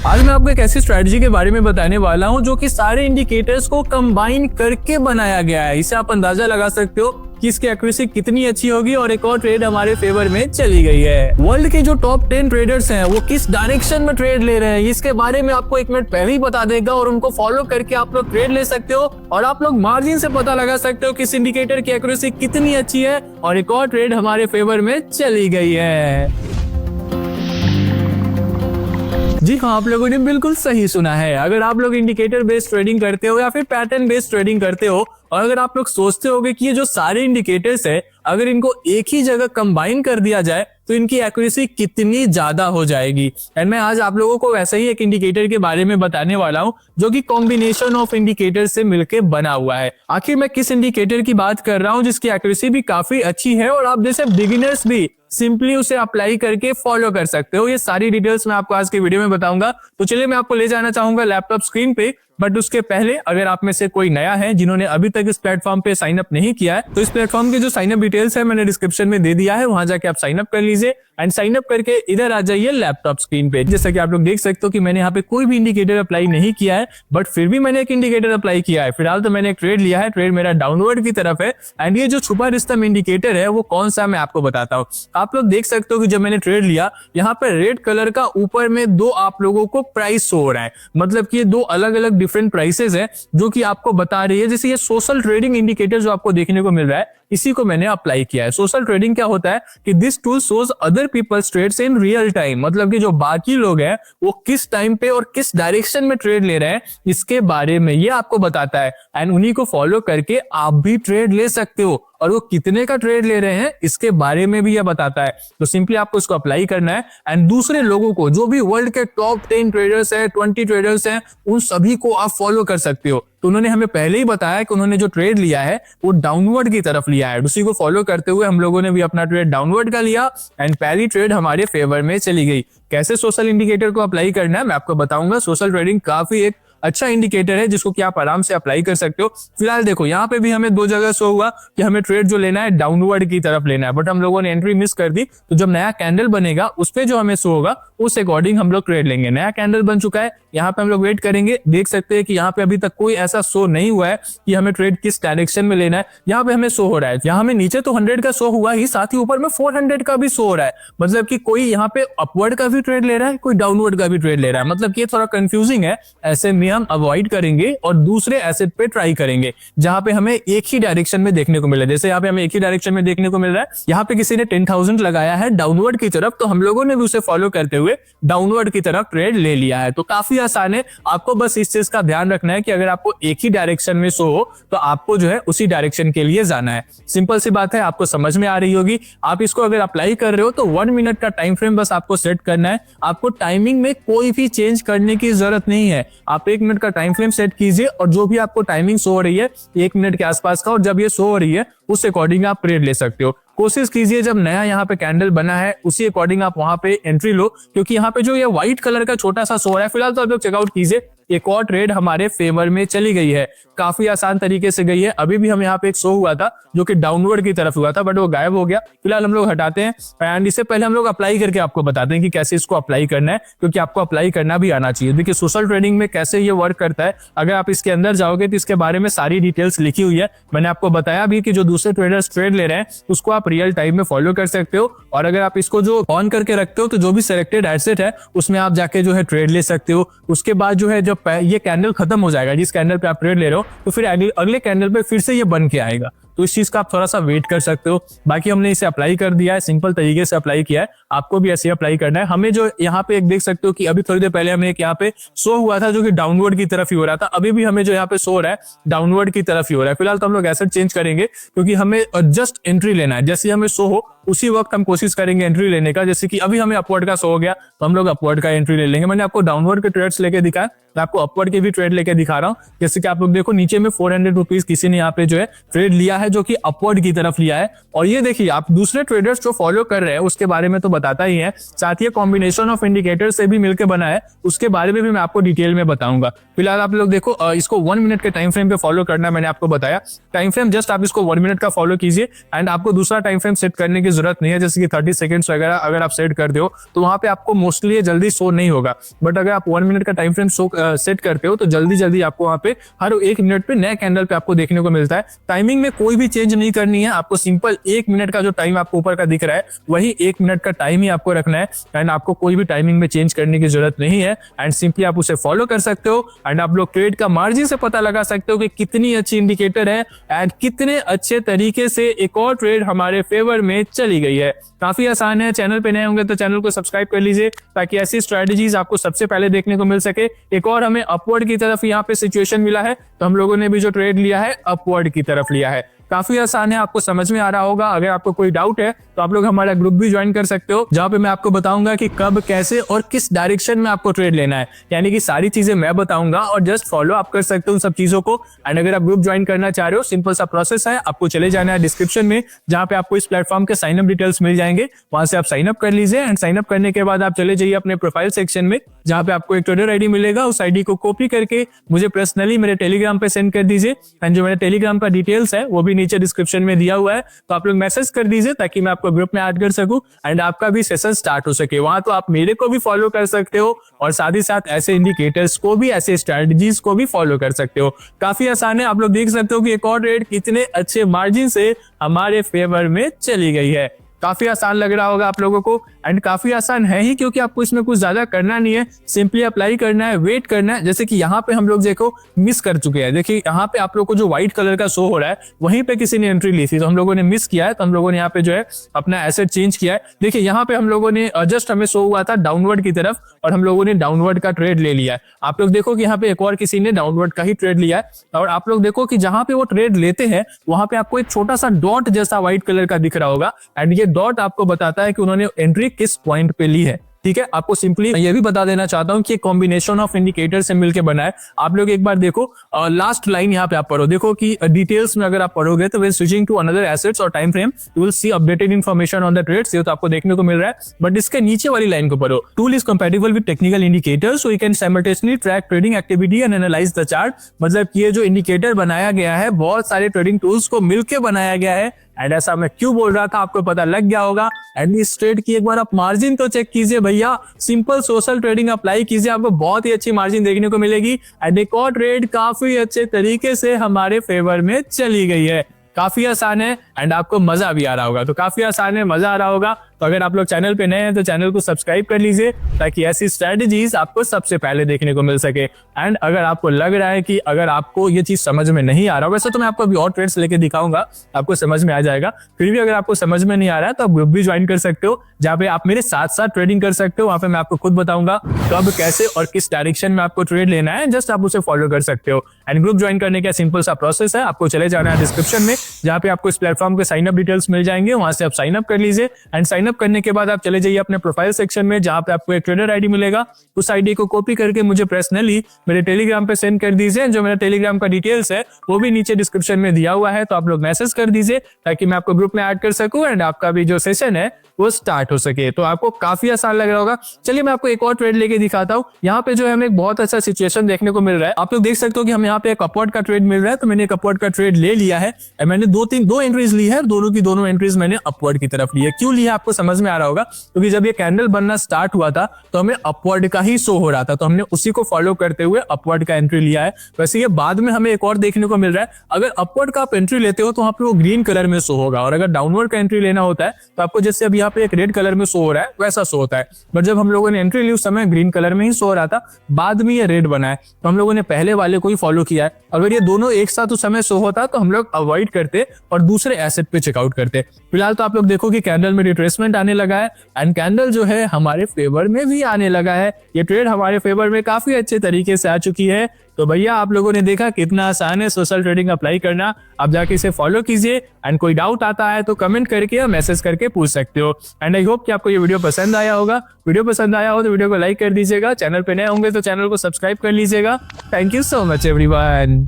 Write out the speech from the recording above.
आज मैं आपको एक ऐसी स्ट्रेटजी के बारे में बताने वाला हूं जो कि सारे इंडिकेटर्स को कंबाइन करके बनाया गया है। इससे आप अंदाजा लगा सकते हो कि इसकी एक्यूरेसी कितनी अच्छी होगी और एक और ट्रेड हमारे फेवर में चली गई है। वर्ल्ड के जो टॉप 10 ट्रेडर्स हैं वो किस डायरेक्शन में ट्रेड ले रहे हैं इसके बारे में आपको 1 मिनट पहले ही बता देगा और उनको फॉलो करके आप लोग ट्रेड ले सकते हो और आप लोग मार्जिन से पता लगा सकते हो कि इस इंडिकेटर की एक्यूरेसी कितनी अच्छी है और एक और ट्रेड हमारे फेवर में चली गई है। जी हाँ, आप लोगों ने बिल्कुल सही सुना है। अगर आप लोग इंडिकेटर बेस्ड ट्रेडिंग करते हो या फिर पैटर्न बेस्ड ट्रेडिंग करते हो और अगर आप लोग सोचते होगे कि ये जो सारे इंडिकेटर्स है अगर इनको एक ही जगह कंबाइन कर दिया जाए तो इनकी एक्यूरेसी कितनी ज्यादा हो जाएगी। एंड मैं आज आप लोगों को वैसे ही एक इंडिकेटर के बारे में बताने वाला हूं जो कि कॉम्बिनेशन ऑफ इंडिकेटर से मिलकर बना हुआ है। आखिर मैं किस इंडिकेटर की बात कर रहा हूं जिसकी एक्यूरेसी भी काफी अच्छी है और आप जैसे बिगिनर्स भी सिंपली उसे अप्लाई करके फॉलो कर सकते हो। ये सारी डिटेल्स मैं आपको आज के वीडियो में बताऊंगा। तो चलिए मैं आपको ले जाना चाहूंगा लैपटॉप स्क्रीन पे, बट उसके पहले अगर आप में से कोई नया है जिन्होंने अभी तक इस प्लेटफॉर्म पे साइन अप नहीं किया है तो इस प्लेटफॉर्म के जो साइन अप डिटेल्स है मैंने डिस्क्रिप्शन में दे दिया है, वहां जाके आप साइन अप कर लीजिए एंड साइन अप करके इधर आ जाइए लैपटॉप स्क्रीन पे। जैसा कि आप लोग देख सकते हो कि मैंने यहाँ पे कोई भी इंडिकेटर अप्लाई नहीं किया है, बट फिर भी मैंने एक इंडिकेटर अप्लाई किया है। फिलहाल तो मैंने एक ट्रेड लिया है, ट्रेड मेरा डाउनवर्ड की तरफ है एंड ये जो छुपा रिस्तम इंडिकेटर है वो कौन सा मैं आपको बताता हूँ। आप लोग देख सकते हो कि जब मैंने ट्रेड लिया यहाँ पे रेड कलर का ऊपर में 2 आप लोगों को प्राइस शो हो रहा है, मतलब कि ये 2 अलग अलग डिफरेंट प्राइसेस है जो कि आपको बता रही है। जैसे ये सोशल ट्रेडिंग इंडिकेटर जो आपको देखने को मिल रहा है इसी को मैंने अप्लाई किया है। सोशल ट्रेडिंग क्या होता है कि this tool shows other peoples trades in real time, मतलब कि जो बाकी लोग हैं वो किस टाइम पे और किस डायरेक्शन में ट्रेड ले रहे हैं इसके बारे में ये आपको बताता है एंड उन्हीं को फॉलो करके आप भी ट्रेड ले सकते हो और वो कितने का ट्रेड ले रहे हैं इसके बारे में भी ये बताता है। तो सिंपली आपको इसको अप्लाई करना है एंड दूसरे लोगों को जो भी वर्ल्ड के टॉप 10 ट्रेडर्स है 20 ट्रेडर्स हैं उन सभी को आप फॉलो कर सकते हो। तो उन्होंने हमें पहले ही बताया कि उन्होंने जो ट्रेड लिया है वो डाउनवर्ड की तरफ लिया है, उसी को फॉलो करते हुए हम लोगों ने भी अपना ट्रेड डाउनवर्ड का लिया एंड पहली ट्रेड हमारे फेवर में चली गई। कैसे सोशल इंडिकेटर को अप्लाई करना है मैं आपको बताऊंगा। सोशल ट्रेडिंग काफी एक अच्छा इंडिकेटर है जिसको कि आप आराम से अप्लाई कर सकते हो। फिलहाल देखो यहाँ पे भी हमें 2 जगह शो हुआ कि हमें ट्रेड जो लेना है डाउनवर्ड की तरफ लेना है, बट हम लोगों ने एंट्री मिस कर दी। तो जब नया कैंडल बनेगा उस पे जो हमें शो होगा उस अकॉर्डिंग हम लोग ट्रेड लेंगे। नया कैंडल बन चुका है, यहाँ पे हम लोग वेट करेंगे। देख सकते हैं कि यहाँ पे अभी तक कोई ऐसा शो नहीं हुआ है कि हमें ट्रेड किस डायरेक्शन में लेना है। यहाँ पे हमें शो हो रहा है, यहाँ हमें नीचे तो 100 का शो हुआ ही, साथ ही ऊपर में 400 का भी शो हो रहा है, मतलब कि कोई यहाँ पे अपवर्ड का भी ट्रेड ले रहा है, कोई डाउनवर्ड का भी ट्रेड ले रहा है। मतलब कि थोड़ा कंफ्यूजिंग है, ऐसे में हम अवॉइड करेंगे और दूसरे एसेट पे ट्राई करेंगे जहां पे हमें एक ही डायरेक्शन में देखने को मिल रहा है। जैसे यहाँ पे हमें एक ही डायरेक्शन में देखने को मिल रहा है, यहाँ पे किसी ने 10,000 लगाया है डाउनवर्ड की तरफ, तो हम लोगों ने भी उसे फॉलो करते हुए डाउनवर्ड की तरफ ट्रेड ले लिया है। तो काफी आसान है, आपको बस इस चीज का ध्यान रखना है कि अगर आपको एक ही डायरेक्शन में शो हो तो आपको जो है उसी डायरेक्शन के लिए जाना है। सिंपल सी बात है, आपको समझ में आ रही होगी। आप इसको अगर अप्लाई कर रहे हो तो 1 मिनट का टाइम फ्रेम बस आपको सेट करना है। आपको टाइमिंग में कोई भी चेंज करने की जरूरत नहीं है। आप 1 मिनट का टाइम फ्रेम सेट कीजिए और जो भी आपको टाइमिंग शो हो रही है 1 मिनट के आसपास का, और जब ये शो हो रही है उस अकॉर्डिंग आप ट्रेड ले सकते हो। कोशिश कीजिए जब नया यहाँ पे कैंडल बना है उसी अकॉर्डिंग आप वहां पे एंट्री लो, क्योंकि यहाँ पे जो ये व्हाइट कलर का छोटा सा शो है फिलहाल तो आप लोग चेकआउट कीजिए। एक और ट्रेड हमारे फेवर में चली गई है, काफी आसान तरीके से गई है। अभी भी हम यहाँ पे एक शो हुआ था जो कि डाउनवर्ड की तरफ हुआ था, बट वो गायब हो गया। फिलहाल हम लोग हटाते हैं एंड इससे पहले हम लोग अप्लाई करके आपको बताते हैं कि कैसे इसको अप्लाई करना है, क्योंकि आपको अप्लाई करना भी आना चाहिए। देखिए सोशल ट्रेडिंग में कैसे ये वर्क करता है, अगर आप इसके अंदर जाओगे तो इसके बारे में सारी डिटेल्स लिखी हुई है। मैंने आपको बताया भी कि जो दूसरे ट्रेडर्स ट्रेड ले रहे हैं उसको आप रियल टाइम में फॉलो कर सकते हो, और अगर आप इसको जो ऑन करके रखते हो तो जो भी सिलेक्टेड एसेट है उसमें आप जाके जो है ट्रेड ले सकते हो। उसके बाद जो है जब ये कैंडल खत्म हो जाएगा, जिस कैंडल पे आप ट्रेड ले रहे हो, तो फिर अगले कैंडल पे फिर से ये बन के आएगा। तो इस चीज का आप थोड़ा सा वेट कर सकते हो। बाकी हमने इसे अप्लाई कर दिया है, सिंपल तरीके से अप्लाई किया है, आपको भी ऐसे अप्लाई करना है। हमें जो यहाँ पे एक देख सकते हो कि अभी थोड़ी देर पहले हमें एक यहाँ पे शो हुआ था जो कि डाउनवर्ड की तरफ ही हो रहा था, अभी भी हमें जो यहाँ पे शो हो रहा है डाउनवर्ड की तरफ ही हो रहा है। फिलहाल तो हम लोग एसेट चेंज करेंगे क्योंकि हमें जस्ट एंट्री लेना है। जैसे हमें शो हो उसी वक्त हम कोशिश करेंगे एंट्री लेने का। जैसे कि अभी हमें अपवर्ड का शो हो गया तो हम लोग अपवर्ड का एंट्री ले लेंगे। मैंने आपको डाउनवर्ड के ट्रेड्स लेके दिखाया, मैं आपको अपवर्ड के भी ट्रेड लेके दिखा रहा हूँ। जैसे कि आप लोग देखो नीचे में 400 रुपीज किसी ने यहाँ पे जो है ट्रेड लिया है है जो कि अपवर्ड की तरफ लिया है। और ये देखिए आप दूसरे ट्रेडर्स जो फॉलो कर रहे हैं उसके बारे में तो बताता ही है, साथ ही कॉम्बिनेशन ऑफ इंडिकेटर से भी मिलकर बना है, उसके बारे में भी मैं आपको डिटेल में बताऊंगा। फिलहाल आप लोग देखो इसको 1 मिनट के टाइम फ्रेम पे फॉलो करना है, मैंने आपको बताया टाइम फ्रेम जस्ट आप इसको 1 मिनट का फॉलो कीजिए एंड आपको दूसरा टाइम फ्रेम सेट करने की जरूरत नहीं है, जैसे कि 30 सेकंड्स वगैरह अगर आप सेट करते हो तो वहां पे आपको मोस्टली जल्दी शो नहीं होगा। बट अगर आप 1 मिनट का टाइम फ्रेम सेट करते हो तो जल्दी जल्दी आपको वहां पे हर 1 मिनट पे नए कैंडल पे आपको देखने को मिलता है। टाइमिंग में कोई भी चेंज नहीं करनी है, आपको सिंपल 1 मिनट का जो टाइम आपको ऊपर का दिख रहा है वही 1 मिनट का टाइम ही आपको रखना है एंड आपको कोई भी टाइमिंग में चेंज करने की जरूरत नहीं है एंड सिंपली आप उसे फॉलो कर सकते हो एंड आप लोग ट्रेड का मार्जिन से पता लगा सकते हो कि कितनी अच्छी इंडिकेटर है एंड कितने अच्छे तरीके से एक और ट्रेड हमारे फेवर में चली गई है। काफी आसान है। चैनल पे नए होंगे तो चैनल को सब्सक्राइब कर लीजिए ताकि ऐसी स्ट्रेटजीज आपको सबसे पहले देखने को मिल सके। एक और हमें अपवर्ड की तरफ यहाँ पे सिचुएशन मिला है तो हम लोगों ने भी जो ट्रेड लिया है अपवर्ड की तरफ लिया है। काफी आसान है, आपको समझ में आ रहा होगा। अगर आपको कोई डाउट है तो आप लोग हमारा ग्रुप भी ज्वाइन कर सकते हो, जहाँ पे मैं आपको बताऊंगा कि कब कैसे और किस डायरेक्शन में आपको ट्रेड लेना है, यानी कि सारी चीजें मैं बताऊंगा और जस्ट फॉलो आप कर सकते हो उन सब चीजों को। एंड अगर आप ग्रुप ज्वाइन करना चाह रहे हो सिंपल सा प्रोसेस है, आपको चले जाना है डिस्क्रिप्शन में जहाँ पे आपको इस प्लेटफॉर्म के साइन अप डिटेल्स मिल जाएंगे, वहां से आप साइन अप कर लीजिए एंड साइन अप करने के बाद आप चले जाइए अपने प्रोफाइल सेक्शन में जहाँ पे आपको एक ट्रेडर आईडी मिलेगा। उस आईडी को कॉपी करके मुझे पर्सनली मेरे टेलीग्राम पे सेंड कर दीजिए एंड जो मेरे टेलीग्राम का डिटेल्स है वो भी नीचे डिस्क्रिप्शन में दिया हुआ है, तो आप लोग मैसेज कर दीजिए ताकि मैं आपको ग्रुप में ऐड कर सकूं एंड आपका भी सेशन स्टार्ट हो सके। वहां तो आप मेरे को भी फॉलो कर सकते हो और साथ ही साथ ऐसे इंडिकेटर्स को भी, ऐसे स्ट्रेटजीज को भी फॉलो कर सकते हो। काफी आसान है। आप लोग देख सकते हो कि एक और ट्रेड कितने अच्छे मार्जिन से हमारे फेवर में चली गई है। काफी आसान लग रहा होगा आप लोगों को एंड काफी आसान है ही क्योंकि आपको इसमें कुछ ज्यादा करना नहीं है, सिंपली अप्लाई करना है, वेट करना है। जैसे कि यहाँ पे हम लोग देखो मिस कर चुके हैं, देखिए यहाँ पे आप लोग को जो व्हाइट कलर का शो हो रहा है वहीं पे किसी ने एंट्री ली थी तो हम लोगों ने मिस किया है, तो हम लोगों ने यहाँ पे जो है अपना एसेट चेंज किया है। देखिए यहाँ पे हम लोगों ने जस्ट हमें शो हुआ था डाउनवर्ड की तरफ और हम लोगों ने डाउनवर्ड का ट्रेड ले लिया है। आप लोग देखो कि यहाँ पे एक और किसी ने डाउनवर्ड का ही ट्रेड लिया है और आप लोग देखो कि जहां पे वो ट्रेड लेते हैं वहां पे आपको एक छोटा सा डॉट जैसा व्हाइट कलर का दिख रहा होगा एंड ये डॉट आपको बताता है कि उन्होंने एंट्री किस पॉइंट पे ली है। ठीक है, आपको सिंपली ये भी बता देना चाहता हूं कि कॉम्बिनेशन ऑफ इंडिकेटर से मिलकर बना है। आप लोग एक बार देखो लास्ट लाइन यहाँ पे आप पढ़ो, देखो कि डिटेल्स में अगर आप पढ़ोगे तो when switching to another assets और time frame you will see updated information on the trades, ये तो आपको देखने को मिल रहा है। बट इसके नीचे वाली लाइन को पढ़ो, tool is compatible with technical indicators so you can simultaneously track trading activity and analyse the chart. मतलब ये जो इंडिकेटर बनाया गया है बहुत सारे ट्रेडिंग टूल्स को मिलकर बनाया गया है एंड ऐसा मैं क्यों बोल रहा था आपको पता लग गया होगा। एंड इस ट्रेड की एक बार आप मार्जिन तो चेक कीजिए भैया, सिंपल सोशल ट्रेडिंग अप्लाई कीजिए, आपको बहुत ही अच्छी मार्जिन देखने को मिलेगी एंड एक और ट्रेड काफी अच्छे तरीके से हमारे फेवर में चली गई है। काफी आसान है एंड आपको मजा भी आ रहा होगा, तो काफी आसान है, मजा आ रहा होगा। तो अगर आप लोग चैनल पे नए हैं तो चैनल को सब्सक्राइब कर लीजिए ताकि ऐसी स्ट्रेटजीज आपको सबसे पहले देखने को मिल सके। एंड अगर आपको लग रहा है कि अगर आपको ये चीज समझ में नहीं आ रहा, वैसे तो मैं आपको अभी और ट्रेड्स लेके दिखाऊंगा, आपको समझ में आ जाएगा। फिर भी अगर आपको समझ में नहीं आ रहा है तो आप ग्रुप भी ज्वाइन कर सकते हो जहाँ पे आप मेरे साथ साथ ट्रेडिंग कर सकते हो। वहां पे मैं आपको खुद बताऊंगा कब कैसे और किस डायरेक्शन में आपको ट्रेड लेना है, जस्ट आप उसे फॉलो कर सकते हो। एंड ग्रुप ज्वाइन करने का सिंपल सा प्रोसेस है, आपको चले जाना है डिस्क्रिप्शन में जहाँ पे आपको इस प्लेटफॉर्म के साइन अप डिटेल्स मिल जाएंगे, वहां से आप साइन अप कर लीजिए एंड साइन अप करने के बाद आप चले जाइए अपने प्रोफाइल सेक्शन में जहां पे आपको एक ट्रेडर आईडी मिलेगा। उस आईडी को कॉपी करके मुझे पर्सनली मेरे टेलीग्राम पे सेंड कर दीजिए, जो मेरा टेलीग्राम का डिटेल्स है वो भी नीचे डिस्क्रिप्शन में दिया हुआ है, तो आप लोग मैसेज कर दीजिए ताकि मैं आपको ग्रुप में ऐड कर सकूं एंड आपका भी जो सेशन है वो स्टार्ट हो सके। तो आपको काफी आसान लग रहा होगा। चलिए मैं आपको एक और ट्रेड लेके दिखाता हूँ। यहाँ पे जो है हमें एक बहुत अच्छा सिचुएशन देखने को मिल रहा है। आप लोग देख सकते हो कि हमें यहाँ पे एक अपवर्ड का ट्रेड मिल रहा है, तो मैंने एक अपवर्ड का ट्रेड ले लिया है। मैंने दो एंट्रीज ली है, दोनों की दोनों एंट्रीज मैंने अपवर्ड की तरफ ली है। क्यों लिया आपको समझ में आ रहा होगा, क्योंकि जब ये कैंडल बनना स्टार्ट हुआ था तो हमें अपवर्ड का ही शो हो रहा था, तो हमने उसी को फॉलो करते हुए अपवर्ड का एंट्री लिया है। वैसे ये बाद में हमें एक और देखने को मिल रहा है, अगर अपवर्ड का आप एंट्री लेते हो तो वहां पे वो ग्रीन कलर में शो होगा, और अगर डाउनवर्ड का एंट्री लेना होता है तो आपको जैसे अब यहाँ पे एक रेड कलर में शो हो रहा है वैसा शो होता है। बट जब हम लोगों ने एंट्री ली उस समय ग्रीन कलर में ही शो हो रहा था, बाद में ये रेड बना है, तो हम लोगों ने पहले वाले को ही फॉलो किया है। अगर ये दोनों एक साथ उस समय शो होता तो हम लोग अवॉइड करते और दूसरे एसेट पे चेकआउट करते। फिलहाल तो आप लोग देखो कि कैंडल में रिट्रेसमेंट आने लगा है एंड कैंडल जो है हमारे फेवर में भी आने लगा है। ये ट्रेड हमारे फेवर में काफी अच्छे तरीके से आ चुकी है। तो भैया आप लोगों ने देखा कितना आसान है सोशल ट्रेडिंग अप्लाई करना। आप जाके इसे फॉलो कीजिए एंड कोई डाउट आता है तो कमेंट करके या मैसेज करके पूछ सकते हो। एंड आई होप कि आपको ये वीडियो पसंद आया होगा। वीडियो पसंद आया हो तो वीडियो को लाइक कर दीजिएगा, चैनल पे नए होंगे तो चैनल को सब्सक्राइब कर लीजिएगा। Thank you so much everyone.